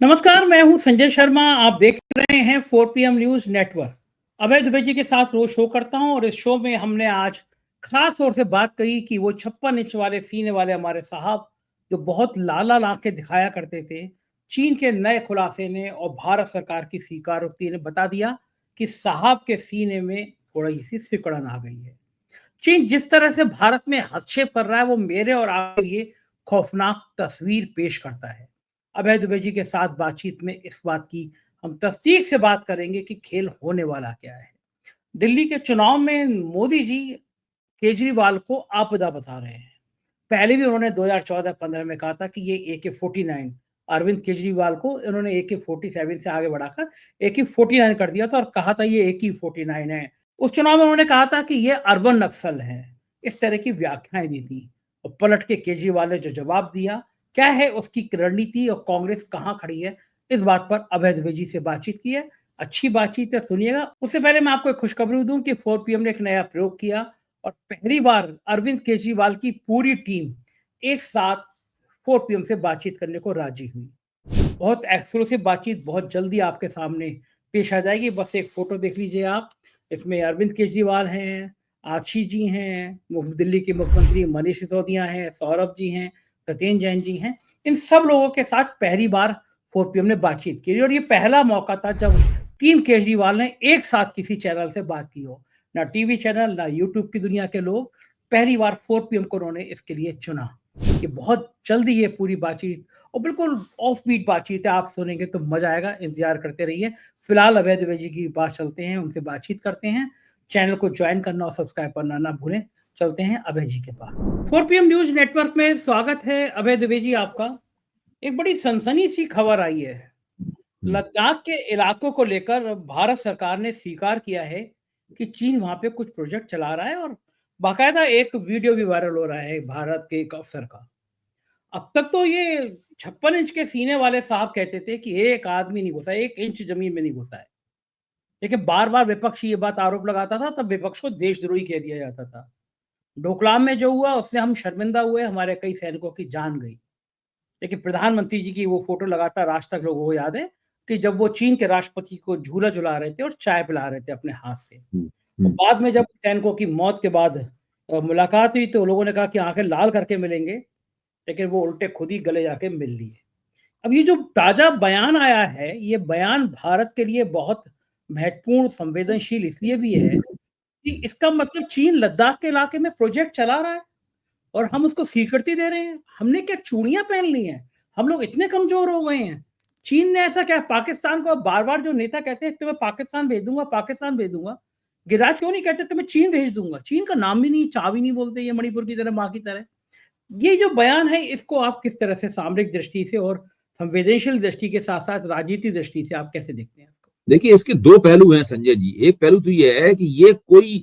नमस्कार, मैं हूं संजय शर्मा। आप देख रहे हैं 4 PM न्यूज नेटवर्क। अभय दुबे जी के साथ रोज शो करता हूं और इस शो में हमने आज खास तौर से बात करी कि वो 56 इंच वाले सीने वाले हमारे साहब जो बहुत लाल लाल आंखें दिखाया करते थे, चीन के नए खुलासे ने और भारत सरकार की स्वीकारोक्ति ने बता दिया कि साहब के सीने में थोड़ी सी सिकुड़न आ गई है। चीन जिस तरह से भारत में हस्तक्षेप कर रहा है वो मेरे और आपके लिए खौफनाक तस्वीर पेश करता है। अभय दुबे जी के साथ बातचीत में इस बात की हम तस्दीक से बात करेंगे कि खेल होने वाला क्या है। दिल्ली के चुनाव में मोदी जी केजरीवाल को आपदा बता रहे हैं। पहले भी उन्होंने 2014-15 में कहा था कि ये AK-49, अरविंद केजरीवाल को इन्होंने AK-47 से आगे बढ़ाकर AK-49 कर दिया था और कहा था ये AK-49 है। उस चुनाव में उन्होंने कहा था कि ये अर्बन नक्सल है। इस तरह की व्याख्याएं दी थी और पलट के केजरीवाल ने जो जवाब दिया, क्या है उसकी रणनीति और कांग्रेस कहाँ खड़ी है, इस बात पर अभय द्विवेदी जी से बातचीत की है। अच्छी बातचीत है, सुनिएगा। उससे पहले मैं आपको एक खुशखबरी दूं कि 4 PM ने एक नया प्रयोग किया और पहली बार अरविंद केजरीवाल की पूरी टीम एक साथ 4 PM से बातचीत करने को राजी हुई। बहुत एक्सक्लूसिव बातचीत बहुत जल्दी आपके सामने पेश आ जाएगी। बस एक फोटो देख लीजिए आप। इसमें अरविंद केजरीवाल हैं, आशीष जी हैं, दिल्ली के मुख्यमंत्री मनीष सिसोदिया हैं, सौरभ जी हैं, सत्येंद्र जैन जी हैं। इन सब लोगों के साथ पहली बार 4 PM ने बातचीत की और ये पहला मौका था जब टीम केजरीवाल ने एक साथ किसी चैनल से बात की हो। ना टीवी चैनल, ना यूट्यूब की दुनिया के लोग, पहली बार 4 PM को उन्होंने इसके लिए चुना। ये बहुत जल्दी ये पूरी बातचीत और बिल्कुल ऑफ बीट बातचीत है, आप सुनेंगे तो मजा आएगा, इंतजार करते रहिए। फिलहाल अभय द्विवेदी जी की पास चलते हैं, उनसे बातचीत करते हैं। चैनल को ज्वाइन करना और सब्सक्राइब करना ना भूलें। चलते हैं अभय जी के पास। 4 PM न्यूज नेटवर्क में स्वागत है अभय द्विवेदी जी आपका। एक बड़ी सनसनी सी खबर आई है। लद्दाख के इलाकों को लेकर भारत सरकार ने स्वीकार किया है कि चीन वहां पे कुछ प्रोजेक्ट चला रहा है और बाकायदा एक वीडियो भी वायरल हो रहा है भारत के एक अफसर का। अब तक तो ये 56 इंच के सीने वाले साहब कहते थे कि एक आदमी नहीं घुसा, 1 इंच जमीन में नहीं घुसा है। लेकिन बार बार विपक्ष ये बात आरोप लगाता था, तब विपक्ष को देशद्रोही कह दिया जाता था। डोकलाम में जो हुआ उससे हम शर्मिंदा हुए, हमारे कई सैनिकों की जान गई। लेकिन प्रधानमंत्री जी की वो फोटो लगातार आज तक लोगों को याद है कि जब वो चीन के राष्ट्रपति को झूला झुला रहे थे और चाय पिला रहे थे अपने हाथ से। और बाद में जब सैनिकों की मौत के बाद मुलाकात हुई तो लोगों ने कहा कि आंखें लाल करके मिलेंगे, लेकिन वो उल्टे खुद ही गले जाके मिल लिए। अब ये जो ताजा बयान आया है, ये बयान भारत के लिए बहुत महत्वपूर्ण संवेदनशील इसलिए भी है कि इसका मतलब चीन लद्दाख के इलाके में प्रोजेक्ट चला रहा है और हम उसको स्वीकृति दे रहे हैं। हमने क्या चूड़ियां पहन ली हैं? हम लोग इतने कमजोर हो गए हैं? चीन ने ऐसा क्या, पाकिस्तान को बार बार जो नेता कहते हैं तुम्हें पाकिस्तान भेज दूंगा, पाकिस्तान भेज दूंगा, गिरिराज क्यों नहीं कहते तुम्हें चीन भेज दूंगा? चीन का नाम भी नहीं, चा भी नहीं बोलते, ये मणिपुर की तरह, माँ की तरह। ये जो बयान है इसको आप किस तरह से सामरिक दृष्टि से और संवेदनशील दृष्टि के साथ साथ राजनीतिक दृष्टि से आप कैसे देखते हैं इसको? देखिए, इसके दो पहलू हैं संजय जी। एक पहलू तो यह है कि ये कोई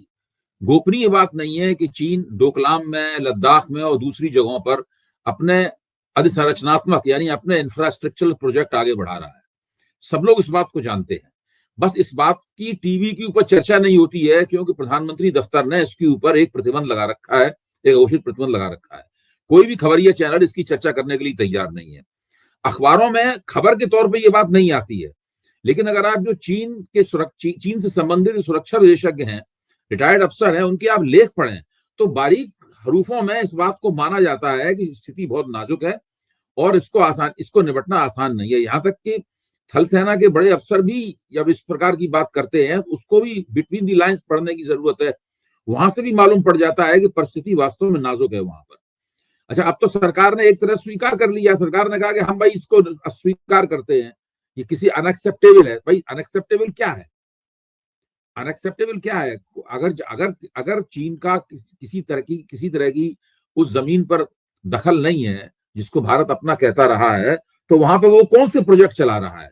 गोपनीय बात नहीं है कि चीन डोकलाम में, लद्दाख में और दूसरी जगहों पर अपने अधिसंरचनात्मक यानी अपने इंफ्रास्ट्रक्चरल प्रोजेक्ट आगे बढ़ा रहा है। सब लोग इस बात को जानते हैं। बस इस बात की टीवी के ऊपर चर्चा नहीं होती है क्योंकि प्रधानमंत्री दफ्तर ने इसके ऊपर एक प्रतिबंध लगा रखा है, एक घोषित प्रतिबंध लगा रखा है। कोई भी खबरिया चैनल इसकी चर्चा करने के लिए तैयार नहीं है। अखबारों में खबर के तौर पर यह बात नहीं आती है। लेकिन अगर आप जो चीन से संबंधित सुरक्षा विशेषज्ञ हैं, रिटायर्ड अफसर हैं, उनके आप लेख पढ़ें तो बारीक हरूफों में इस बात को माना जाता है कि स्थिति बहुत नाजुक है और इसको निपटना आसान नहीं है। यहाँ तक कि थल सेना के बड़े अफसर भी जब इस प्रकार की बात करते हैं उसको भी बिटवीन दी लाइंस पढ़ने की जरूरत है। वहां से भी मालूम पड़ जाता है कि परिस्थिति वास्तव में नाजुक है वहां पर। अच्छा, अब तो सरकार ने एक तरह स्वीकार कर लिया। सरकार ने कहा कि हम भाई इसको स्वीकार करते हैं, ये किसी अनएक्सेप्टेबल है। भाई अनएक्सेप्टेबल क्या है? अनएक्सेप्टेबल क्या है? अगर अगर अगर चीन का किसी तरह की उस जमीन पर दखल नहीं है जिसको भारत अपना कहता रहा है, तो वहां पे वो कौन से प्रोजेक्ट चला रहा है,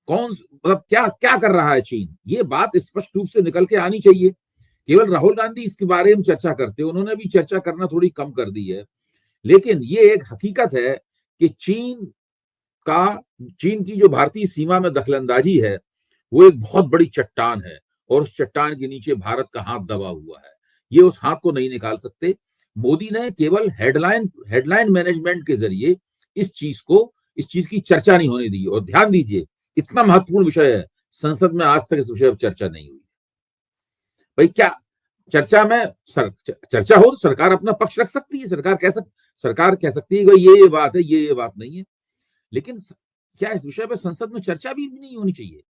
मतलब क्या क्या कर रहा है चीन? ये बात स्पष्ट रूप से निकल के आनी चाहिए। केवल राहुल गांधी इसके बारे में चर्चा करते, उन्होंने भी चर्चा करना थोड़ी कम कर दी है। लेकिन ये एक हकीकत है कि चीन की जो भारतीय सीमा में दखलंदाजी है वो एक बहुत बड़ी चट्टान है और उस चट्टान के नीचे भारत का हाथ दबा हुआ है। ये उस हाथ को नहीं निकाल सकते। मोदी ने केवल हेडलाइन मैनेजमेंट के जरिए इस चीज को इस चीज की चर्चा नहीं होने दी। और ध्यान दीजिए, इतना महत्वपूर्ण विषय है, संसद में आज तक इस विषय पर चर्चा नहीं हुई। भाई क्या चर्चा में चर्चा हो तो सरकार अपना पक्ष रख सकती है, सरकार कह सकती है कि ये बात है, ये बात नहीं है, लेकिन क्या इस विषय पर संसद में चर्चा भी नहीं होनी चाहिए?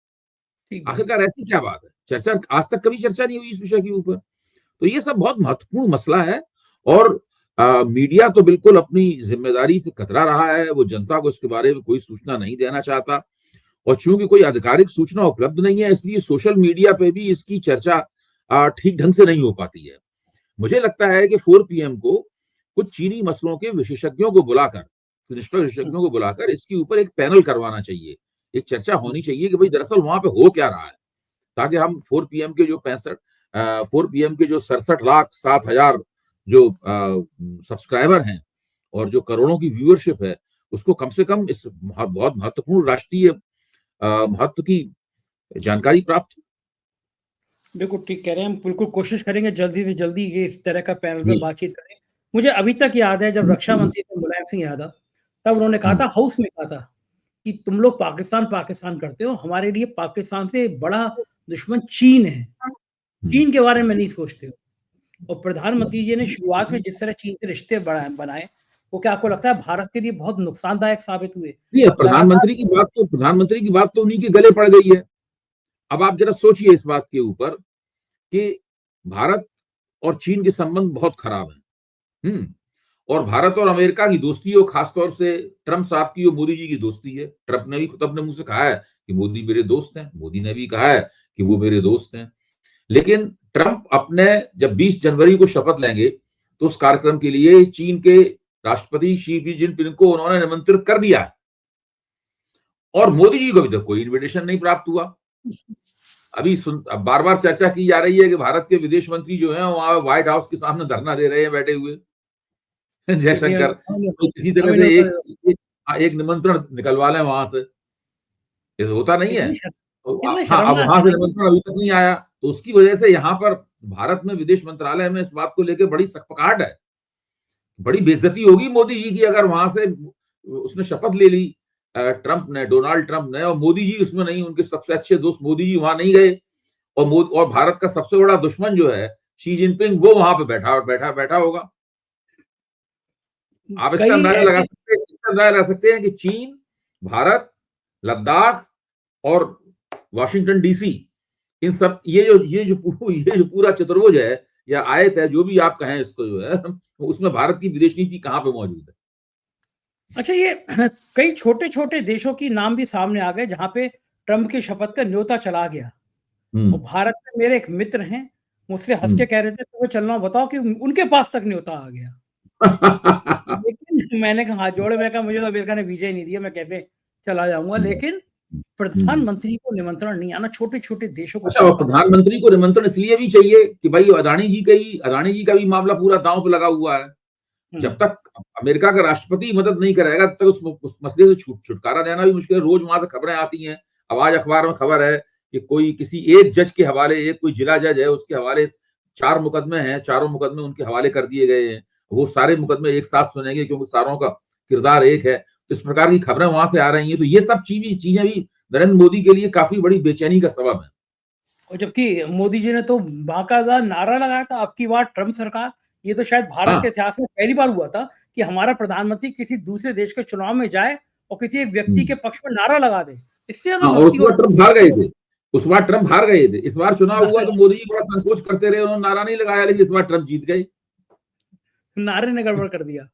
आखिरकार ऐसी क्या बात है? चर्चा आज तक कभी चर्चा नहीं हुई इस विषय के ऊपर। तो ये सब बहुत महत्वपूर्ण मसला है और मीडिया तो बिल्कुल अपनी जिम्मेदारी से कतरा रहा है। वो जनता को इसके बारे में कोई सूचना नहीं देना चाहता, और चूंकि कोई आधिकारिक सूचना उपलब्ध नहीं है, इसलिए सोशल मीडिया पे भी इसकी चर्चा ठीक ढंग से नहीं हो पाती है। मुझे लगता है कि 4 PM को कुछ चीनी मसलों के विशेषज्ञों को बुलाकर, निष्पक्ष विशेषज्ञों को बुलाकर इसके ऊपर एक पैनल करवाना चाहिए, एक चर्चा होनी चाहिए कि भाई दरअसल वहां पे हो क्या रहा है, ताकि हम 4 PM के जो 67,07,000 जो सब्सक्राइबर हैं और जो करोड़ों की व्यूअरशिप है, उसको कम से कम इस बहुत महत्वपूर्ण राष्ट्रीय महत्व की जानकारी प्राप्त। बिल्कुल ठीक कह रहे हैं, हम बिल्कुल कोशिश करेंगे जल्दी से जल्दी ये इस तरह का पैनल पे बातचीत करें। मुझे अभी तक याद है जब रक्षा मंत्री थे मुलायम सिंह यादव, तब उन्होंने कहा था, हाउस में कहा था कि तुम लोग पाकिस्तान करते हो, हमारे लिए पाकिस्तान से बड़ा दुश्मन चीन है, चीन के बारे में नहीं सोचते हो। और प्रधानमंत्री जी ने शुरुआत में जिस तरह चीन से रिश्ते बनाए, वो क्या आपको लगता है भारत के लिए बहुत नुकसानदायक साबित हुए? प्रधानमंत्री की बात तो उन्हीं के गले पड़ गई है। अब आप जरा सोचिए इस बात के ऊपर कि भारत और चीन के संबंध बहुत खराब हैं। और भारत और अमेरिका की दोस्ती, और खासतौर से ट्रंप साहब की और मोदी जी की दोस्ती है। ट्रंप ने भी खुद अपने मुंह से कहा है कि मोदी मेरे दोस्त हैं, मोदी ने भी कहा है कि वो मेरे दोस्त हैं। लेकिन ट्रंप अपने जब 20 जनवरी को शपथ लेंगे तो उस कार्यक्रम के लिए चीन के राष्ट्रपति शी जिनपिंग को उन्होंने निमंत्रित कर दिया है, और मोदी जी को अभी तक कोई इन्विटेशन नहीं प्राप्त हुआ। अभी बार बार चर्चा की जा रही है कि भारत के विदेश मंत्री जो हैं वहां व्हाइट हाउस के सामने धरना दे रहे हैं बैठे हुए, जयशंकर। तो किसी तरह से एक निमंत्रण निकलवा लें वहां से, ऐसा होता नहीं है। तो हाँ, अब वहां से निमंत्रण अभी तक नहीं आया, तो उसकी वजह से यहाँ पर भारत में विदेश मंत्रालय में इस बात को लेकर बड़ी सकपकाहट है। बड़ी बेइज्जती होगी मोदी जी की अगर वहां से उसने शपथ ले ली ट्रंप ने, डोनाल्ड ट्रंप ने, और मोदी जी उसमें नहीं, उनके सबसे अच्छे दोस्त मोदी जी वहां नहीं गए, और भारत का सबसे बड़ा दुश्मन जो है शी जिनपिंग, वो वहां पे बैठा होगा। आप इसका अंदाजा लगा सकते हैं कि चीन, भारत, लद्दाख और वॉशिंगटन DC, इन सब ये जो पूरा चतुर्भुज है या आयत है, जो भी आप कहें इसको, जो है उसमें भारत की विदेश नीति कहां पे मौजूद है? अच्छा, ये कई छोटे छोटे देशों की नाम भी सामने आ गए जहां पे ट्रंप की शपथ का न्योता चला गया। और भारत में मेरे एक मित्र हैं, मुझसे हंस के कह रहे थे तो चलना, बताओ कि उनके पास तक न्योता आ गया। लेकिन मैंने कहा हाथ जोड़े, मैं कहा मुझे तो अमेरिका ने वीजा ही नहीं दिया, मैं कैसे चला जाऊंगा। लेकिन प्रधानमंत्री को निमंत्रण नहीं आना, छोटे छोटे देशों को। अच्छा, प्रधानमंत्री को निमंत्रण इसलिए भी चाहिए कि भाई अदानी जी का भी मामला पूरा दांव पे लगा हुआ है। जब तक अमेरिका का राष्ट्रपति मदद नहीं करेगा तब तक उस मसले से छुटकारा देना भी मुश्किल है। रोज वहां से खबरें आती हैं। अब आज अखबार में खबर है कि कोई किसी एक जज के हवाले, एक कोई जिला जज है, उसके हवाले 4 मुकदमे हैं, चारों मुकदमे उनके हवाले कर दिए गए हैं। वो सारे मुकदमे एक साथ सुनेंगे क्योंकि सारों का किरदार एक है। तो इस प्रकार की खबरें वहां से आ रही हैं। तो ये सब चीजें भी नरेंद्र मोदी के लिए काफी बड़ी बेचैनी का सबब है। और जबकि मोदी जी ने तो बाकायदा नारा लगाया था, अब की बार ट्रंप सरकार। ये तो शायद भारत के इतिहास में पहली बार हुआ था कि हमारा प्रधानमंत्री किसी दूसरे देश के चुनाव में जाए और किसी एक व्यक्ति के पक्ष में नारा लगा दे। इससे उस बार ट्रंप हार गए थे। इस बार चुनाव हुआ तो मोदी जी बड़ा संकोच करते रहे, उन्होंने नारा नहीं लगाया, लेकिन इस बार ट्रंप जीत गए। नारे ने गड़बड़ कर दिया।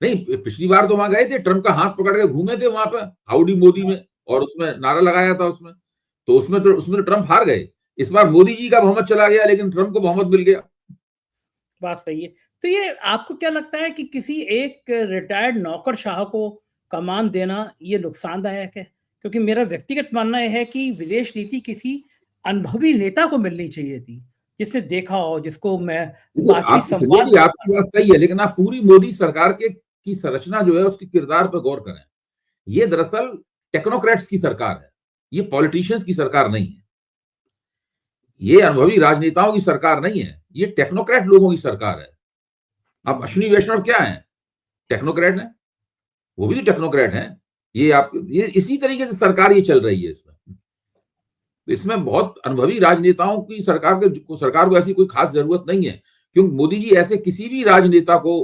नहीं, पिछली बार तो वहां गए थे, ट्रंप का हाथ पकड़ के घूमे थे वहां पर हाउडी मोदी में, और उसमें नारा लगाया था उसमें तो ट्रंप हार गए। इस बार मोदी जी का बहुमत चला गया, लेकिन ट्रंप को बहुमत मिल गया। बात सही है। तो ये आपको क्या लगता है कि किसी एक रिटायर्ड नौकरशाह को कमान देना ये नुकसानदायक है? क्योंकि मेरा व्यक्तिगत मानना यह है कि विदेश नीति किसी अनुभवी नेता को मिलनी चाहिए थी, जिसने देखा हो, जिसको मैं आपकी बात सही है, लेकिन आप पूरी मोदी सरकार की संरचना जो है उसके किरदार पर गौर करें। ये दरअसल टेक्नोक्रेट्स की सरकार है, ये पॉलिटिशियंस की सरकार नहीं है, ये अनुभवी राजनेताओं की सरकार नहीं है, ये टेक्नोक्रेट लोगों की सरकार है। अब अश्विनी वैष्णव क्या है? टेक्नोक्रेट है। वो भी तो टेक्नोक्रेट हैं। ये इसी तरीके से सरकार ये चल रही है। इसमें बहुत अनुभवी राजनेताओं की सरकार को ऐसी कोई खास जरूरत नहीं है, क्योंकि मोदी जी ऐसे किसी भी राजनेता को,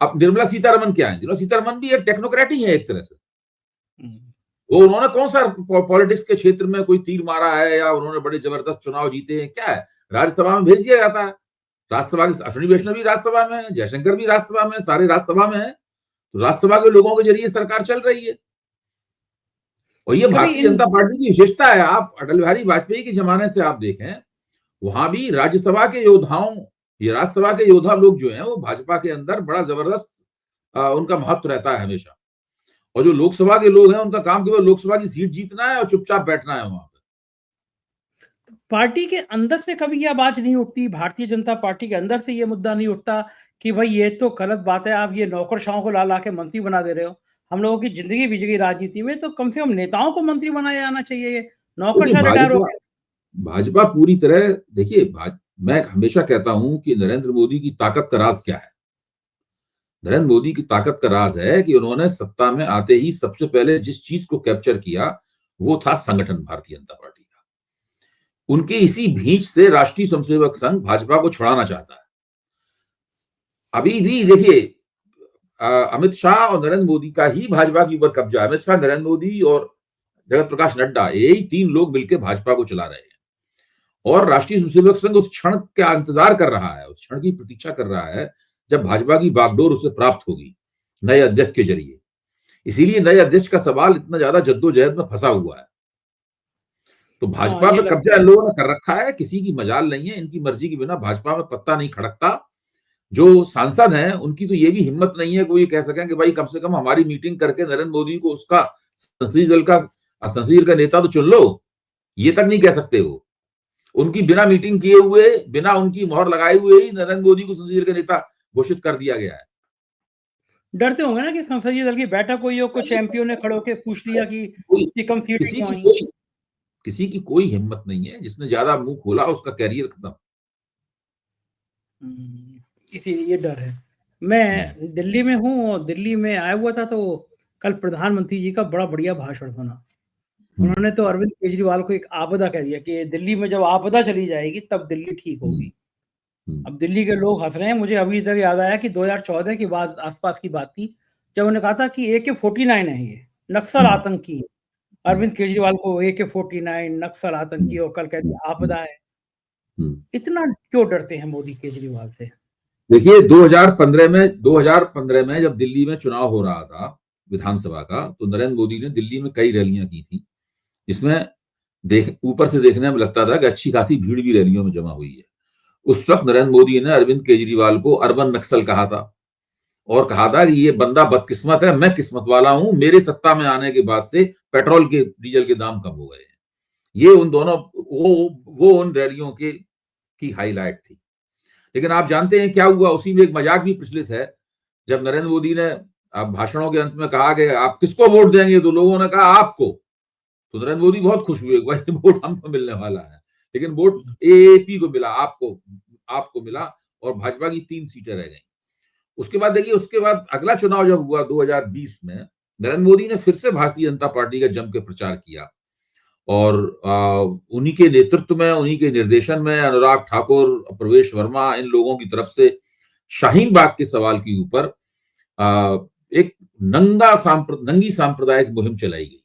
अब निर्मला सीतारमन क्या है, निर्मला सीतारमन भी एक टेक्नोक्रेट ही है एक तरह से। वो उन्होंने कौन सा पॉलिटिक्स के क्षेत्र में कोई तीर मारा है, या उन्होंने बड़े जबरदस्त चुनाव जीते हैं, क्या है? राज्यसभा में भेज दिया जाता है। राज्यसभा की अश्विनी वैष्णव भी राज्यसभा में है, जयशंकर भी राज्यसभा में, सारे राज्यसभा में है। तो राज्यसभा के लोगों के जरिए सरकार चल रही है, और ये भारतीय जनता पार्टी की विशेषता है। आप अटल बिहारी वाजपेयी के जमाने से आप देखें, वहां भी राज्यसभा के योद्धाओं, ये राज्यसभा के योद्धा लोग जो हैं, वो भाजपा के अंदर बड़ा जबरदस्त उनका महत्व रहता है हमेशा। और जो लोकसभा के लोग हैं, उनका काम केवल लोकसभा की सीट जीतना है और चुपचाप बैठना है वहां पर। पार्टी के अंदर से कभी ये आवाज नहीं उठती, भारतीय जनता पार्टी के अंदर से ये मुद्दा नहीं उठता कि भाई ये तो गलत बात है, आप ये नौकरशाहों को ला ला के मंत्री बना दे रहे हो, हम लोगों की जिंदगी बीत गई राजनीति में, तो कम से कम नेताओं को मंत्री बनाया जाना चाहिए। ये नौकरशाह रिटायर हो गए। भाजपा पूरी तरह, देखिए, मैं हमेशा कहता हूं कि नरेंद्र मोदी की ताकत का राज क्या है। नरेंद्र मोदी की ताकत का राज है कि उन्होंने सत्ता में आते ही सबसे पहले जिस चीज को कैप्चर किया, वो था संगठन भारतीय जनता पार्टी का। उनके इसी भींच से राष्ट्रीय स्वयंसेवक संघ भाजपा को छुड़ाना चाहता है। अभी भी देखिए, अमित शाह और नरेंद्र मोदी का ही भाजपा के ऊपर कब्जा है। अमित शाह, नरेंद्र मोदी और जगत प्रकाश नड्डा, यही तीन लोग मिलकर भाजपा को चला रहे हैं। और राष्ट्रीय स्वयंसेवक संघ उस क्षण का इंतजार कर रहा है, उस क्षण की प्रतीक्षा कर रहा है जब भाजपा की बागडोर उसे प्राप्त होगी नए अध्यक्ष के जरिए। इसीलिए नए अध्यक्ष का सवाल इतना ज्यादा जद्दोजहद में फंसा हुआ है। तो भाजपा पे कब्जा इन लोगों ने कर रखा है, किसी की मजाल नहीं है। इनकी मर्जी के बिना भाजपा में पत्ता नहीं खड़कता। जो सांसद हैं, उनकी तो ये भी हिम्मत नहीं है कोई कह सकें कि भाई कम से कम हमारी मीटिंग करके नरेंद्र मोदी को उसका संसदीय दल का नेता तो चुन लो। ये तक नहीं कह सकते हो। उनकी बिना मीटिंग किए हुए, बिना उनकी मोहर लगाए हुए ही नरेंद्र मोदी को संसदीय दल का नेता घोषित कर दिया गया है। डरते होंगे ना कि संसदीय दल की बैठक हुई हो, कुछ एमपीओ ने खड़े होकर पूछ लिया कि कम सीटें क्यों आई। किसी की कोई हिम्मत नहीं है। जिसने ज्यादा मुंह खोला उसका कैरियर खत्म। इसीलिए ये डर है। मैं दिल्ली में हूँ और दिल्ली में आया हुआ था, तो कल प्रधानमंत्री जी का बड़ा बढ़िया भाषण सुना। उन्होंने तो अरविंद केजरीवाल को एक आपदा कह दिया कि दिल्ली में जब आपदा चली जाएगी तब दिल्ली ठीक होगी। अब दिल्ली के लोग हंस रहे हैं। मुझे अभी तक याद आया कि 2014 की बात, आसपास की बात थी, जब उन्होंने कहा था कि AK-49 है, ये नक्सल आतंकी है। अरविंद केजरीवाल को AK-49 नक्सल आतंकी, और कल कहते हैं आपदा है। इतना क्यों डरते हैं मोदी केजरीवाल से? देखिए, 2015 में जब दिल्ली में चुनाव हो रहा था विधानसभा का, तो नरेंद्र मोदी ने दिल्ली में कई रैलियां की थी, जिसमें ऊपर से देखने में लगता था कि अच्छी खासी भीड़ भी रैलियों में जमा हुई है। उस वक्त नरेंद्र मोदी ने अरविंद केजरीवाल को अर्बन नक्सल कहा था, और कहा था कि ये बंदा बदकिस्मत है, मैं किस्मत वाला हूं, मेरे सत्ता में आने के बाद से पेट्रोल के, डीजल के दाम कम हो गए हैं। ये उन दोनों, वो उन रैलियों की हाईलाइट थी। लेकिन आप जानते हैं क्या हुआ? उसी में एक मजाक भी प्रचलित है। जब नरेंद्र मोदी ने भाषणों के अंत में कहा कि आप किसको वोट देंगे, तो लोगों ने कहा आपको। तो नरेंद्र मोदी बहुत खुश हुए, भाई वोट हमको मिलने वाला है। लेकिन वोट AAP को मिला, आपको मिला, और भाजपा की 3 सीटें रह गई। उसके बाद देखिए, उसके बाद अगला चुनाव जब हुआ 2020 में, नरेंद्र मोदी ने फिर से भारतीय जनता पार्टी का जम के प्रचार किया, और उन्हीं के नेतृत्व में, उन्हीं के निर्देशन में अनुराग ठाकुर, प्रवेश वर्मा, इन लोगों की तरफ से शाहीन बाग के सवाल के ऊपर एक नंगी सांप्रदायिक मुहिम चलाई गई।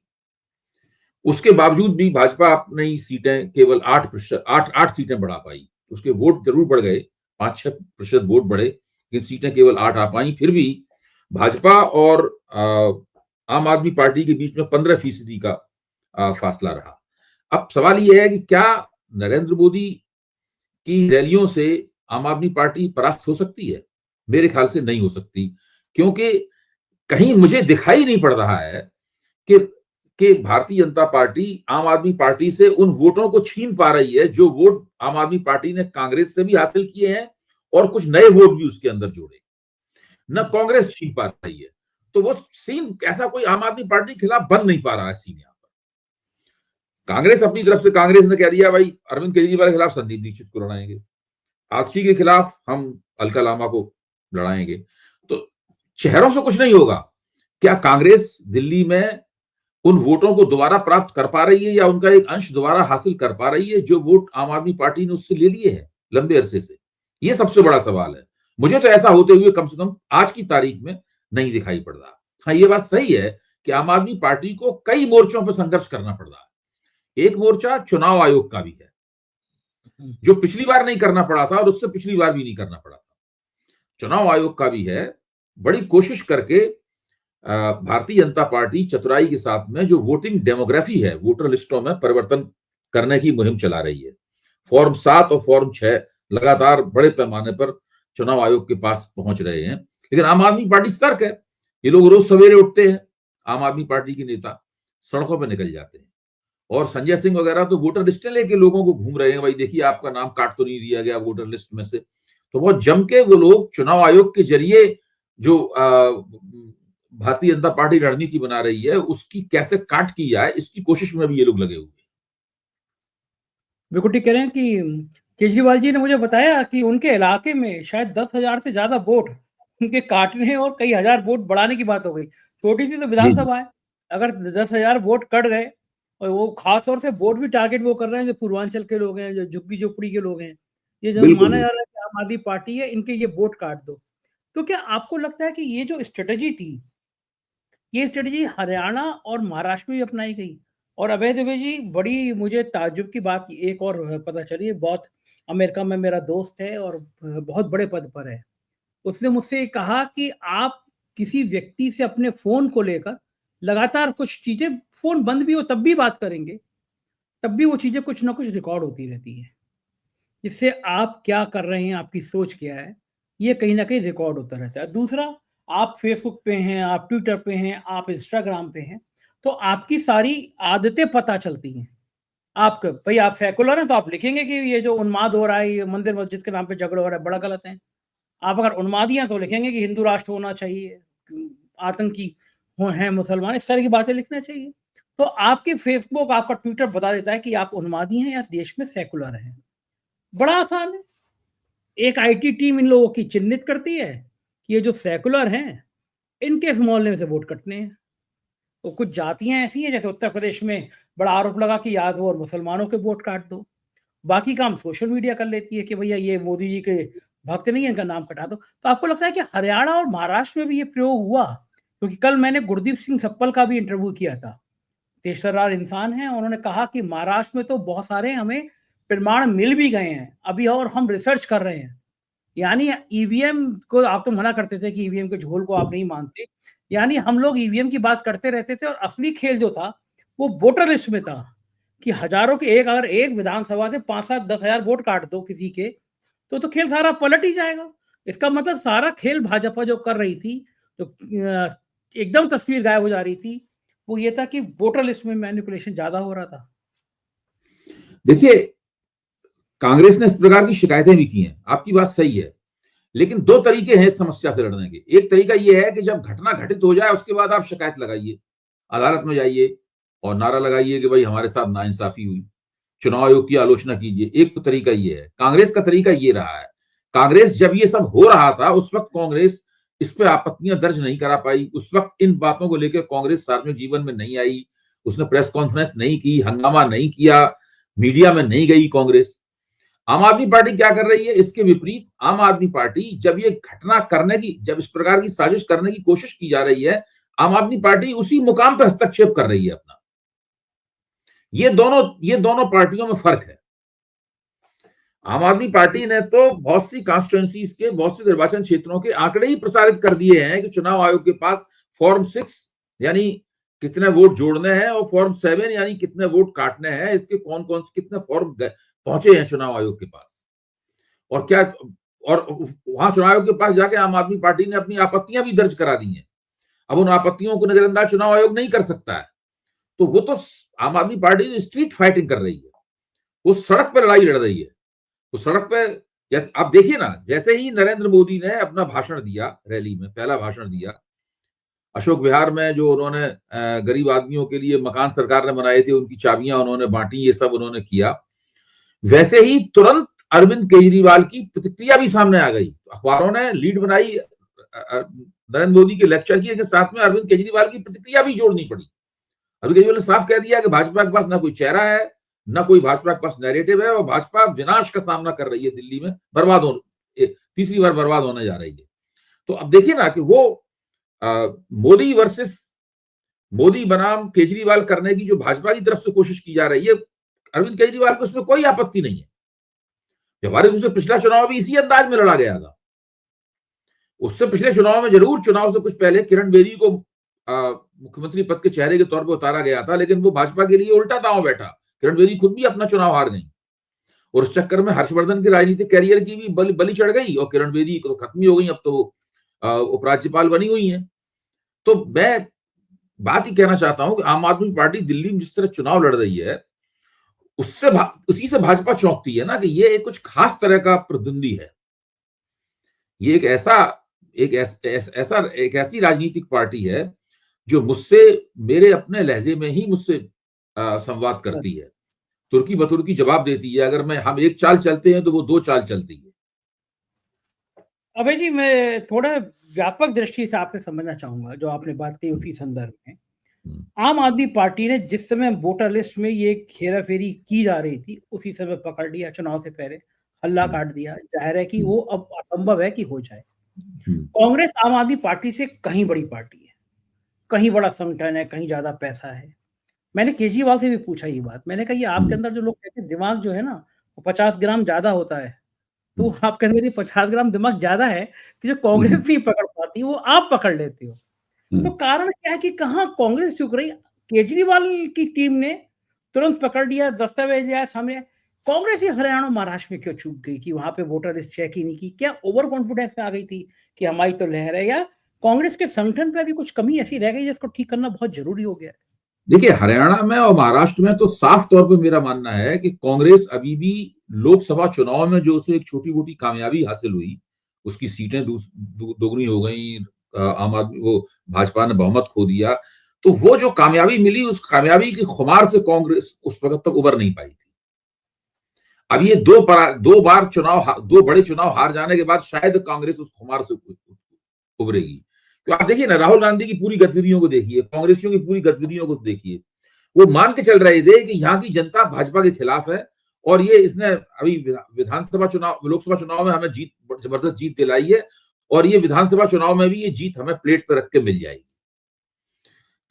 उसके बावजूद भी भाजपा अपनी सीटें केवल 8 सीटें बढ़ा पाई। उसके वोट जरूर बढ़ गए, 5-6% वोट बढ़े, लेकिन सीटें केवल 8 आ पाई। फिर भी भाजपा और आम आदमी पार्टी के बीच में 15% का फासला रहा। अब सवाल यह है कि क्या नरेंद्र मोदी की रैलियों से आम आदमी पार्टी परास्त हो सकती है? मेरे ख्याल से नहीं हो सकती, क्योंकि कहीं मुझे दिखाई नहीं पड़ रहा है कि भारतीय जनता पार्टी आम आदमी पार्टी से उन वोटों को छीन पा रही है जो वोट आम आदमी पार्टी ने कांग्रेस से भी हासिल किए हैं, और कुछ नए वोट भी उसके अंदर जोड़े। न कांग्रेस छीन पा रही है, तो वो सीन ऐसा कोई आम आदमी पार्टी के खिलाफ बन नहीं पा रहा है सीन। यहाँ पर कांग्रेस अपनी तरफ से, कांग्रेस ने कह दिया भाई अरविंद केजरीवाल के खिलाफ संदीप दीक्षित को लड़ाएंगे, आजसी के खिलाफ हम अलका लामा को लड़ाएंगे। तो चेहरों से कुछ नहीं होगा, क्या कांग्रेस दिल्ली में उन वोटों को दोबारा प्राप्त कर पा रही है या उनका एक अंश दोबारा हासिल कर पा रही है जो वोट आम आदमी पार्टी ने उससे ले लिए हैं लंबे अरसे से? ये सबसे बड़ा सवाल है। मुझे तो ऐसा होते हुए कम से कम आज की तारीख में नहीं दिखाई पड़ रहा। हाँ, ये बात सही है कि आम आदमी पार्टी को कई मोर्चों पर संघर्ष करना पड़ रहा है। एक मोर्चा चुनाव आयोग का भी है, जो पिछली बार नहीं करना पड़ा था और उससे पिछली बार भी नहीं करना पड़ा था। चुनाव आयोग का भी है। बड़ी कोशिश करके भारतीय जनता पार्टी चतुराई के साथ में जो वोटिंग डेमोग्राफी है, वोटर लिस्टों में परिवर्तन करने की मुहिम चला रही है। फॉर्म 7 और फॉर्म 6 लगातार बड़े पैमाने पर चुनाव आयोग के पास पहुंच रहे हैं, लेकिन आम आदमी पार्टी सतर्क है। ये लोग रोज सवेरे उठते हैं, आम आदमी पार्टी के नेता सड़कों पर निकल जाते हैं और संजय सिंह वगैरह तो वोटर लिस्ट लेके लोगों को घूम रहे हैं, भाई देखिए आपका नाम काट तो नहीं दिया गया वोटर लिस्ट में से। तो बहुत जम के वो लोग चुनाव आयोग के जरिए जो भारतीय जनता पार्टी रणनीति बना रही है उसकी कैसे काट की जाए, इसकी कोशिश में भी ये लोग लगे हुए हैं। बिल्कुल ठीक कह रहे हैं कि केजरीवाल जी ने मुझे बताया कि उनके इलाके में शायद 10,000 से ज्यादा वोट उनके काटने और कई हजार वोट बढ़ाने की बात हो गई। छोटी सी तो विधानसभा है, अगर 10,000 वोट कट गए, और वो खास तौर से वोट भी टारगेट वो कर रहे हैं जो पूर्वांचल के लोग हैं, जो झुग्गी झोपड़ी के लोग हैं, ये जो माना जा रहा है कि आम आदमी पार्टी है, इनके ये वोट काट दो। तो क्या आपको लगता है कि ये जो स्ट्रेटेजी थी, ये स्ट्रेटेजी हरियाणा और महाराष्ट्र में भी अपनाई गई? और अभय दुबे जी, बड़ी मुझे ताज्जुब की बात एक और पता चली, बहुत अमेरिका में मेरा दोस्त है और बहुत बड़े पद पर है। उसने मुझसे कहा कि आप किसी व्यक्ति से अपने फोन को लेकर लगातार कुछ चीजें, फोन बंद भी हो तब भी बात करेंगे, तब भी वो चीजें कुछ ना कुछ रिकॉर्ड होती रहती है, जिससे आप क्या कर रहे हैं, आपकी सोच क्या है, ये कहीं ना कहीं रिकॉर्ड होता रहता है। दूसरा, आप फेसबुक पे हैं, आप ट्विटर पे हैं, आप इंस्टाग्राम पे हैं, तो आपकी सारी आदतें पता चलती हैं। आप भाई आप सेकुलर हैं तो आप लिखेंगे कि ये जो उन्माद हो रहा है, ये मंदिर मस्जिद के नाम पे झगड़ा हो रहा है, बड़ा गलत है। आप अगर उन्मादी हैं तो लिखेंगे कि हिंदू राष्ट्र होना चाहिए, आतंकी हैं मुसलमान, इस तरह की बातें लिखना चाहिए। तो आपकी फेसबुक, आपका ट्विटर बता देता है कि आप उन्मादी हैं या देश में सेकुलर हैं। बड़ा आसान है। एक आईटी टीम इन लोगों की चिन्हित करती है कि ये जो सेकुलर हैं, इनके इस मोहल्ले में से वोट कटने हैं। तो कुछ जातियां ऐसी हैं, जैसे उत्तर प्रदेश में बड़ा आरोप लगा कि यादव और मुसलमानों के वोट काट दो। बाकी काम सोशल मीडिया कर लेती है कि भैया ये मोदी जी के भक्त नहीं है, इनका नाम कटा दो। तो आपको लगता है कि हरियाणा और महाराष्ट्र में भी ये प्रयोग हुआ? क्योंकि कल मैंने गुरदीप सिंह सप्पल का भी इंटरव्यू किया था, तेजतर्रार इंसान है, उन्होंने कहा कि महाराष्ट्र में तो बहुत सारे हमें प्रमाण मिल भी गए हैं अभी, और हम रिसर्च कर रहे हैं। यानी ईवीएम को आप तो मना करते थे कि ईवीएम के झोल को आप नहीं मानते, यानी हम लोग ईवीएम की बात करते रहते थे और असली खेल जो था वो वोटर लिस्ट में था, कि हजारों के एक, अगर एक विधानसभा से 5-7-10 हजार वोट काट दो किसी के, तो खेल सारा पलट ही जाएगा। इसका मतलब सारा खेल भाजपा जो कर रही थी, तो एकदम तस्वीर गायब हो जा रही थी, वो ये था कि वोटर लिस्ट में मैनिपुलेशन ज्यादा हो रहा था। देखिए, कांग्रेस ने इस प्रकार की शिकायतें भी की हैं, आपकी बात सही है, लेकिन दो तरीके हैं इस समस्या से लड़ने के। एक तरीका यह है कि जब घटना घटित हो जाए उसके बाद आप शिकायत लगाइए, अदालत में जाइए और नारा लगाइए कि भाई हमारे साथ नाइंसाफी हुई, चुनाव आयोग की आलोचना कीजिए। एक तो तरीका ये है। कांग्रेस का तरीका ये रहा है, कांग्रेस जब ये सब हो रहा था उस वक्त कांग्रेस इस पे आपत्तियां दर्ज नहीं करा पाई। उस वक्त इन बातों को लेकर कांग्रेस सार्वजनिक जीवन में नहीं आई, उसने प्रेस कॉन्फ्रेंस नहीं की, हंगामा नहीं किया, मीडिया में नहीं गई कांग्रेस। आम आदमी पार्टी क्या कर रही है? इसके विपरीत आम आदमी पार्टी जब ये घटना करने की, जब इस प्रकार की साजिश करने की कोशिश की जा रही है, आम आदमी पार्टी उसी मुकाम पर हस्तक्षेप कर रही है अपना। ये दोनों पार्टियों में फर्क है। आम आदमी पार्टी ने तो बहुत सी कॉन्स्टिट्यूएंसीज के, बहुत से निर्वाचन क्षेत्रों के आंकड़े ही प्रसारित कर दिए हैं कि चुनाव आयोग के पास फॉर्म 6 यानी कितने वोट जोड़ने हैं और फॉर्म 7 यानी कितने वोट काटने हैं, इसके कौन कौन से कितने फॉर्म पहुंचे हैं चुनाव आयोग के पास। और क्या, और वहां चुनाव आयोग के पास जाके आम आदमी पार्टी ने अपनी आपत्तियां भी दर्ज करा दी हैं। अब उन आपत्तियों को नजरअंदाज चुनाव आयोग नहीं कर सकता है। तो वो तो आम आदमी पार्टी स्ट्रीट फाइटिंग कर रही है, वो सड़क पर लड़ाई लड़ रही है। तो सड़क पे, जैसे आप देखिए ना, जैसे ही नरेंद्र मोदी ने अपना भाषण दिया, रैली में पहला भाषण दिया अशोक विहार में, जो उन्होंने गरीब आदमियों के लिए मकान सरकार ने बनाए थे उनकी चाबियां उन्होंने बांटी, ये सब उन्होंने किया, वैसे ही तुरंत अरविंद केजरीवाल की प्रतिक्रिया भी सामने आ गई। अखबारों ने लीड बनाई, नरेंद्र मोदी के लेक्चर की, लेकिन साथ में अरविंद केजरीवाल की प्रतिक्रिया भी जोड़नी पड़ी। अरविंद केजरीवाल ने साफ कह दिया कि भाजपा के पास ना कोई चेहरा है, ना कोई भाजपा के पास नैरेटिव है, और भाजपा विनाश का सामना कर रही है दिल्ली में, तीसरी बार बर्बाद होने जा रही है। तो अब देखिए ना कि वो मोदी वर्सेस मोदी बनाम केजरीवाल करने की जो भाजपा की तरफ से कोशिश की जा रही है, अरविंद केजरीवाल को उसमें कोई आपत्ति नहीं है। हमारे दूसरे पिछला चुनाव भी इसी अंदाज में लड़ा गया था। उससे पिछले चुनाव में जरूर चुनाव से कुछ पहले किरण बेदी को मुख्यमंत्री पद के चेहरे के तौर पर उतारा गया था, लेकिन वो भाजपा के लिए उल्टा दांव बैठा। किरण बेदी खुद भी अपना चुनाव हार गई और उस चक्कर में हर्षवर्धन की राजनीतिक कैरियर की भी बलि चढ़ गई, और किरण बेदी तो खत्म ही हो गई, अब तो वो उपराज्यपाल बनी हुई है। तो मैं बात ही कहना चाहता हूं कि आम आदमी पार्टी दिल्ली में जिस तरह चुनाव लड़ रही है, उसी से भाजपा चौंकती है ना कि ये कुछ खास तरह का प्रतिद्वंदी है। ये एक ऐसी राजनीतिक पार्टी है जो मेरे अपने लहजे में ही मुझसे संवाद करती है, तुर्की बतुर्की जवाब देती है। अगर हम एक चाल चलते हैं तो वो दो चाल चलती है। अभय जी, मैं थोड़ा व्यापक दृष्टि से आपसे समझना चाहूंगा जो आपने बात कही उसी संदर्भ में। आम आदमी पार्टी ने जिस समय वोटर लिस्ट में ये हेराफेरी की जा रही थी, उसी समय पकड़ लिया, चुनाव से पहले हल्ला काट दिया। जाहिर है कि वो अब असंभव है कि हो जाए। कांग्रेस आम आदमी पार्टी से कहीं बड़ी पार्टी है, कहीं बड़ा संगठन है, कहीं ज्यादा पैसा है। मैंने केजरीवाल से भी पूछा ये बात, मैंने कहा ये आपके अंदर जो लोग कहते हैं दिमाग जो है ना वो 50 ग्राम ज्यादा होता है, तो आपके अंदर ये 50 ग्राम दिमाग ज्यादा है कि जो कांग्रेस नहीं पकड़ पाती वो आप पकड़ लेते हो। तो कारण क्या है कि कहाँ कांग्रेस चुक रही? केजरीवाल की टीम ने तुरंत पकड़ लिया, दस्तावेज आया सामने। कांग्रेस ही हरियाणा महाराष्ट्र में क्यों चूक गई कि वहां पे वोटर लिस्ट चेक ही नहीं की? क्या ओवर कॉन्फिडेंस में आ गई थी कि हमारी तो लहर है, या कांग्रेस के संगठन पे भी कुछ कमी ऐसी रह गई जिसको ठीक करना बहुत जरूरी हो गया है? देखिए, हरियाणा में और महाराष्ट्र में तो साफ तौर पे मेरा मानना है कि कांग्रेस अभी भी लोकसभा चुनाव में जो उसे एक छोटी मोटी कामयाबी हासिल हुई, उसकी सीटें दोगुनी हो गई, आम आदमी वो भाजपा ने बहुमत खो दिया, तो वो जो कामयाबी मिली, उस कामयाबी की खुमार से कांग्रेस उस वक्त तक उबर नहीं पाई थी। अब ये दो बड़े चुनाव हार जाने के बाद शायद कांग्रेस उस खुमार से उभरेगी। तो आप देखिए ना, राहुल गांधी की पूरी गतिविधियों को देखिए, कांग्रेसियों की पूरी गतिविधियों को देखिए, वो मान के चल रहे थे कि यहाँ की जनता भाजपा के खिलाफ है, और ये इसने अभी लोकसभा चुनाव में हमें जबरदस्त जीत दिलाई है, और ये विधानसभा चुनाव में भी ये जीत हमें प्लेट पर रख के मिल जाएगी।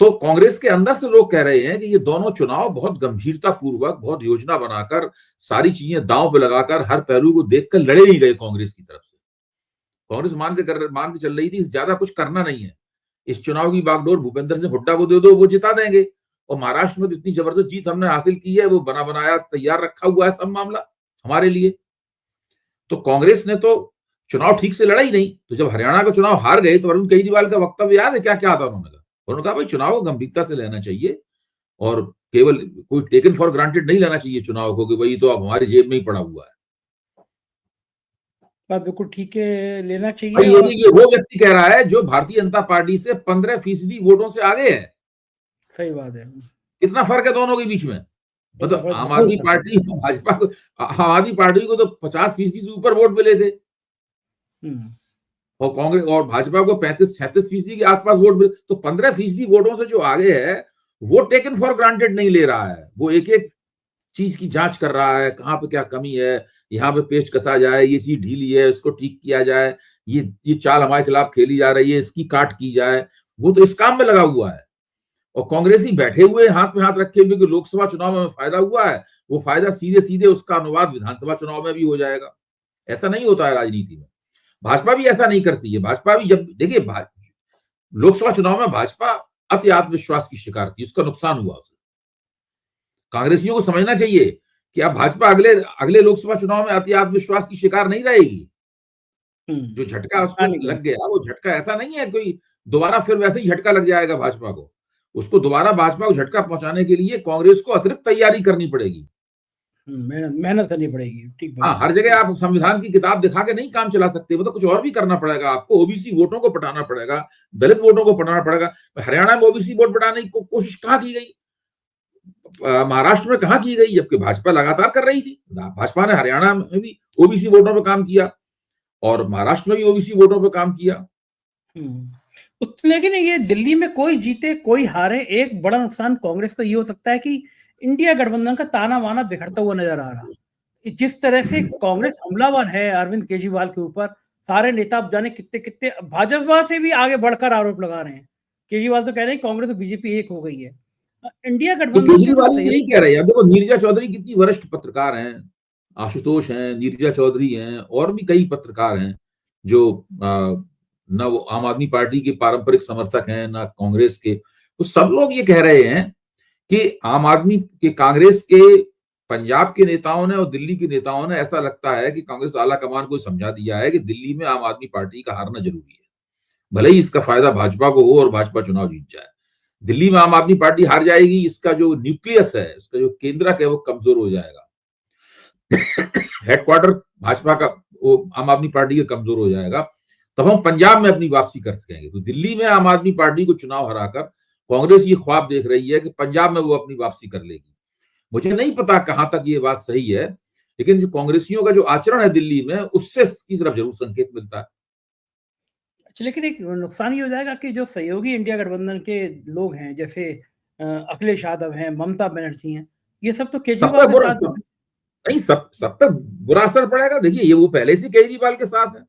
तो कांग्रेस के अंदर से लोग कह रहे हैं कि ये दोनों चुनाव बहुत गंभीरता पूर्वक, बहुत योजना बनाकर, सारी चीजें दांव पे लगाकर, हर पहलू को देखकर लड़े नहीं गए कांग्रेस की तरफ से। कांग्रेस मान के चल रही थी ज्यादा कुछ करना नहीं है, इस चुनाव की बागडोर भूपेंद्र सिंह हुड्डा को दे दो, वो जिता देंगे, और महाराष्ट्र में तो इतनी जबरदस्त जीत हमने हासिल की है, वो बना बनाया तैयार रखा हुआ है सब मामला हमारे लिए। तो कांग्रेस ने तो चुनाव ठीक से लड़ा ही नहीं। तो जब हरियाणा का चुनाव हार गए तो अरविंद केजरीवाल का वक्तव्य याद है क्या क्या था? उन्होंने कहा भाई चुनाव को गंभीरता से लेना चाहिए, और केवल कोई टेकन फॉर ग्रांटेड नहीं लेना चाहिए चुनाव को कि भाई तो अब हमारी जेब में ही पड़ा हुआ है। बात बिल्कुल ठीक है, लेना चाहिए। भाई ये वो व्यक्ति कह रहा है जो भारतीय जनता पार्टी से 15% वोटों से आगे है। सही बात है। कितना फर्क है दोनों के बीच में? मतलब आम आदमी पार्टी भाजपा को, आम आदमी पार्टी को तो 50% से ऊपर वोट मिले थे, और कांग्रेस और भाजपा को 35-36% के आसपास वोट मिले। तो 15% वोटों से जो आगे है वो टेकन फॉर ग्रांटेड नहीं ले रहा है, वो एक एक चीज की जांच कर रहा है, कहाँ पे क्या कमी है, यहाँ पे पेच कसा जाए, ये चीज ढीली है इसको ठीक किया जाए, ये चाल हमारे खिलाफ खेली जा रही है इसकी काट की जाए, वो तो इस काम में लगा हुआ है। और कांग्रेसी बैठे हुए हाथ में हाथ रखे हुए कि लोकसभा चुनाव में फायदा हुआ है, वो फायदा सीधे सीधे उसका अनुवाद विधानसभा चुनाव में भी हो जाएगा। ऐसा नहीं होता है राजनीति में। भाजपा भी ऐसा नहीं करती है। भाजपा भी, जब देखिए लोकसभा चुनाव में भाजपा अति आत्मविश्वास की शिकार थी, उसका नुकसान हुआ उसे। कांग्रेसियों को समझना चाहिए कि अब भाजपा अगले लोकसभा चुनाव में अति आत्मविश्वास की शिकार नहीं रहेगी। जो झटका उसको लग गया, वो झटका ऐसा नहीं है कोई दोबारा फिर वैसे ही झटका लग जाएगा भाजपा को। उसको दोबारा भाजपा को झटका पहुंचाने के लिए कांग्रेस को अतिरिक्त तैयारी करनी पड़ेगी, मेहनत करनी पड़ेगी। ठीक बात। हाँ, हर जगह आप संविधान की किताब दिखा के नहीं काम चला सकते, मतलब कुछ और भी करना पड़ेगा आपको। ओबीसी वोटों को पटाना पड़ेगा, दलित वोटों को पटाना पड़ेगा। हरियाणा में ओबीसी वोट पटाने की कोशिश कहाँ की गई, महाराष्ट्र में कहाँ की गई, जबकि भाजपा लगातार कर रही थी। भाजपा ने हरियाणा में भी ओबीसी वोटों पर काम किया और महाराष्ट्र में भी ओबीसी वोटों पर काम किया। लेकिन ये दिल्ली में कोई जीते कोई हारे, एक बड़ा नुकसान कांग्रेस का ये हो सकता है कि इंडिया गठबंधन का ताना बाना बिखरता हुआ नजर आ रहा। जिस तरह से कांग्रेस हमलावर है अरविंद केजरीवाल के ऊपर, सारे नेता अब जाने कितने कितने भाजपा से भी आगे बढ़कर आरोप लगा रहे हैं। केजरीवाल तो कह रहे हैं कांग्रेस और बीजेपी एक हो गई है। इंडिया तो गठबंधन के जो केजरीवाल सहयोगी यही कह रहे हैं। अब देखो नीरजा चौधरी कितनी वरिष्ठ पत्रकार हैं, आशुतोष हैं, नीरजा चौधरी हैं, और भी कई पत्रकार हैं जो न वो आम आदमी पार्टी के पारंपरिक समर्थक हैं न कांग्रेस के। तो सब लोग ये कह रहे हैं कि आम आदमी के कांग्रेस के पंजाब के नेताओं ने और दिल्ली के नेताओं ने, ऐसा लगता है कि कांग्रेस आला कमान को समझा दिया है कि दिल्ली में आम आदमी पार्टी का हारना जरूरी है, भले ही इसका फायदा भाजपा को हो और भाजपा चुनाव जीत जाए। दिल्ली में आम आदमी पार्टी हार जाएगी, इसका जो न्यूक्लियस है, इसका जो केंद्रक है वो कमजोर हो जाएगा। हेडक्वार्टर भाजपा का वो आम आदमी पार्टी का कमजोर हो जाएगा, तब हम पंजाब में अपनी वापसी कर सकेंगे। तो दिल्ली में आम आदमी पार्टी को चुनाव हराकर कांग्रेस ये ख्वाब देख रही है कि पंजाब में वो अपनी वापसी कर लेगी। मुझे नहीं पता कहां तक ये बात सही है, लेकिन जो कांग्रेसियों का जो आचरण है दिल्ली में, उससे इसकी तरफ जरूर संकेत मिलता है। अच्छा, लेकिन एक नुकसान ये हो जाएगा कि जो सहयोगी इंडिया गठबंधन के लोग हैं, जैसे अखिलेश यादव हैं, ममता बनर्जी हैं, ये सब तो सब केजरीवाल पे के बुरा साथ सब, नहीं सब पे बुरा असर पड़ेगा। देखिए, ये वो पहले से केजरीवाल के साथ है।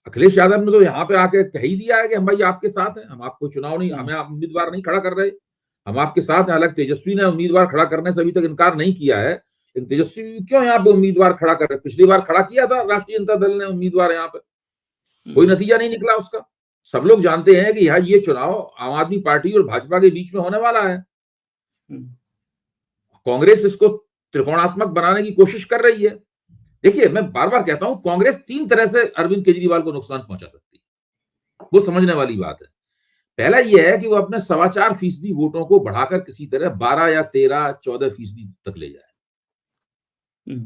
अखिलेश यादव ने तो यहाँ पे आके कह ही दिया है कि हम भाई आपके साथ हैं, हम आपको चुनाव नहीं, हमें आप उम्मीदवार नहीं खड़ा कर रहे, हम आपके साथ हैं। हालांकि तेजस्वी ने उम्मीदवार खड़ा करने से अभी तक इनकार नहीं किया है, लेकिन तेजस्वी क्यों यहाँ पे उम्मीदवार खड़ा कर रहे? पिछली बार खड़ा किया था राष्ट्रीय जनता दल ने उम्मीदवार, यहाँ पे कोई नतीजा नहीं निकला उसका। सब लोग जानते हैं कि यहाँ ये चुनाव आम आदमी पार्टी और भाजपा के बीच में होने वाला है। कांग्रेस इसको त्रिकोणात्मक बनाने की कोशिश कर रही है। देखिए, मैं बार बार कहता हूं, कांग्रेस 3 तरह से अरविंद केजरीवाल को नुकसान पहुंचा सकती है, वो समझने वाली बात है। पहला यह है कि वो अपने 4.25% वोटों को बढ़ाकर किसी तरह 12 या 13, 14% तक ले जाए।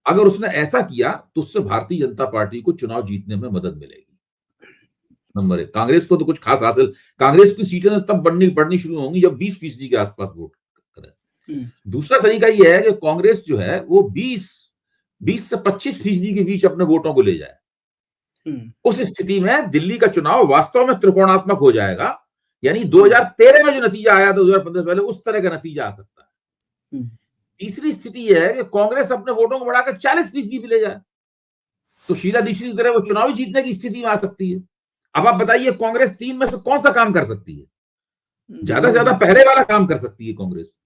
अगर उसने ऐसा किया तो उससे भारतीय जनता पार्टी को चुनाव जीतने में मदद मिलेगी। नंबर 1, कांग्रेस को तो कुछ खास हासिल, कांग्रेस की सीटें तब बढ़नी शुरू होंगी जब 20% के आसपास वोट करें। दूसरा तरीका यह है कि कांग्रेस जो है वो 20 से 25% के बीच अपने वोटों को ले जाए। उस स्थिति में दिल्ली का चुनाव वास्तव में त्रिकोणात्मक हो जाएगा, यानी 2013 में जो नतीजा आया था 2015 पहले, उस तरह का नतीजा आ सकता है। तीसरी स्थिति यह है कि कांग्रेस अपने वोटों को बढ़ाकर 40% भी ले जाए, तो शीला दीक्षित की तरह वो चुनाव जीतने की स्थिति में आ सकती है। अब आप बताइए, कांग्रेस 3 में से कौन सा काम कर सकती है? ज्यादा से ज्यादा पहले वाला काम कर सकती है कांग्रेस।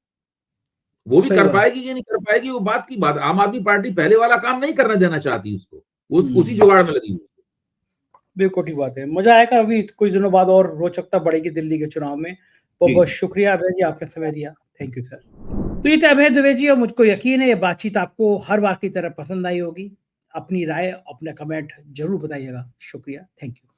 वो भी कर पाएगी कि नहीं कर पाएगी, वो बात की बात। आम आदमी पार्टी पहले वाला काम नहीं करने देना चाहती उसको, वो उसी जुगाड़ में लगी हुई। बिल्कुल ठीक बात है। मजा आएगा, अभी कुछ दिनों बाद और रोचकता बढ़ेगी दिल्ली के चुनाव में। बहुत बहुत शुक्रिया अभय जी, आपने समय दिया। Thank you sir. तो ये अभय दुबे जी, और मुझको यकीन है ये बातचीत आपको हर बार की तरह पसंद आई होगी। अपनी राय, अपने कमेंट जरूर बताइएगा। शुक्रिया, थैंक यू।